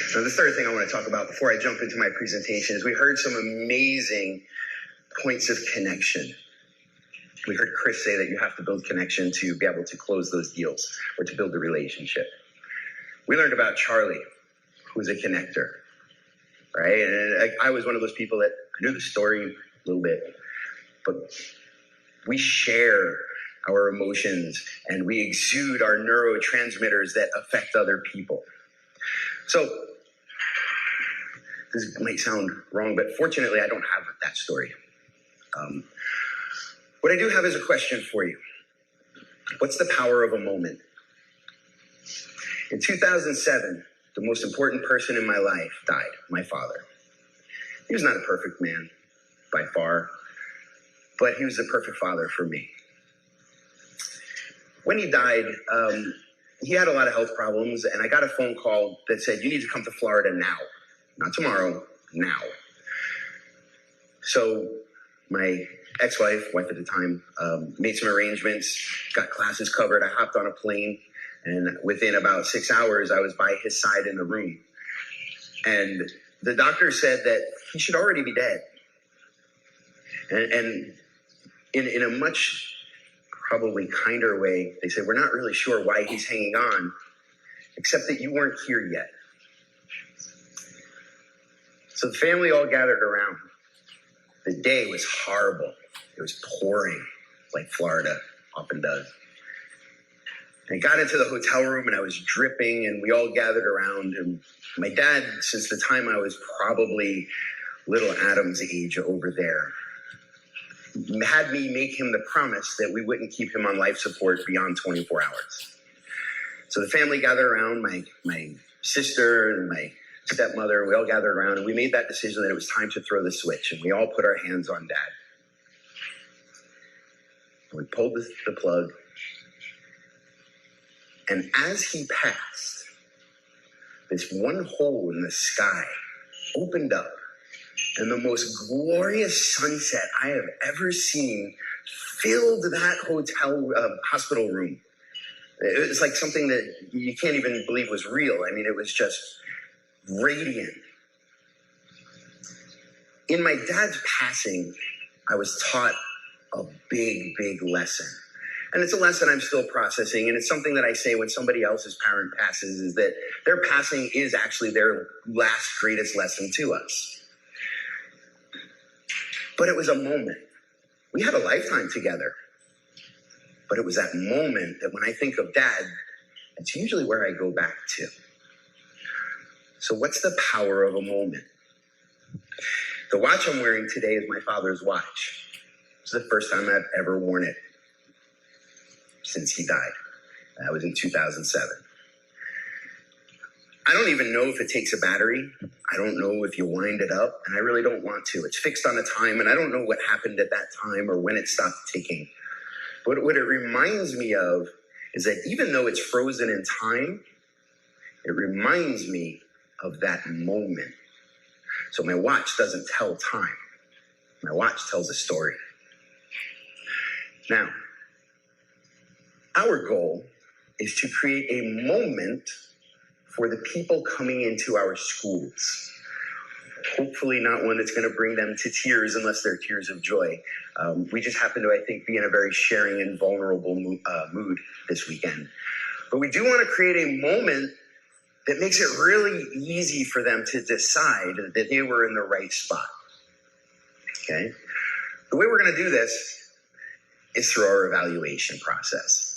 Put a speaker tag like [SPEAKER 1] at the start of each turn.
[SPEAKER 1] So the third thing I want to talk about before I jump into my presentation is we heard some amazing points of connection. We heard Chris say that you have to build connection to be able to close those deals or to build a relationship. We learned about Charlie, who's a connector, right? And I was one of those people that knew the story a little bit, but we share our emotions and we exude our neurotransmitters that affect other people. So this might sound wrong, but fortunately I don't have that story. What I do have is a question for you. What's the power of a moment? In 2007, the most important person in my life died, my father. He was not a perfect man by far, but he was the perfect father for me. When he died, he had a lot of health problems, and I got a phone call that said, you need to come to Florida now. Not tomorrow, now. So my wife at the time, made some arrangements, got classes covered. I hopped on a plane, and within about 6 hours, I was by his side in the room. And the doctor said that he should already be dead. And in a much probably kinder way, they said, we're not really sure why he's hanging on, except that you weren't here yet. So the family all gathered around. The day was horrible. It was pouring like Florida often does. And I got into the hotel room and I was dripping and we all gathered around. And my dad, since the time I was probably little Adam's age over there, had me make him the promise that we wouldn't keep him on life support beyond 24 hours. So the family gathered around, my sister and my stepmother, we all gathered around and we made that decision that it was time to throw the switch, and we all put our hands on Dad. And we pulled the plug, and as he passed, this one hole in the sky opened up, and the most glorious sunset I have ever seen filled that hospital room. It was like something that you can't even believe was real. I mean, it was just radiant. In my dad's passing, I was taught a big, big lesson. And it's a lesson I'm still processing. And it's something that I say when somebody else's parent passes, is that their passing is actually their last greatest lesson to us. But it was a moment. We had a lifetime together. But it was that moment that when I think of Dad, it's usually where I go back to. So what's the power of a moment? The watch I'm wearing today is my father's watch. It's the first time I've ever worn it since he died. That was in 2007. I don't even know if it takes a battery. I don't know if you wind it up, and I really don't want to. It's fixed on a time, and I don't know what happened at that time or when it stopped ticking. But what it reminds me of is that even though it's frozen in time, it reminds me of that moment. So my watch doesn't tell time. My watch tells a story. Now, our goal is to create a moment for the people coming into our schools. Hopefully not one that's going to bring them to tears unless they're tears of joy. We just happen to, I think, be in a very sharing and vulnerable mood this weekend. But we do want to create a moment that makes it really easy for them to decide that they were in the right spot. Okay? The way we're going to do this is through our evaluation process.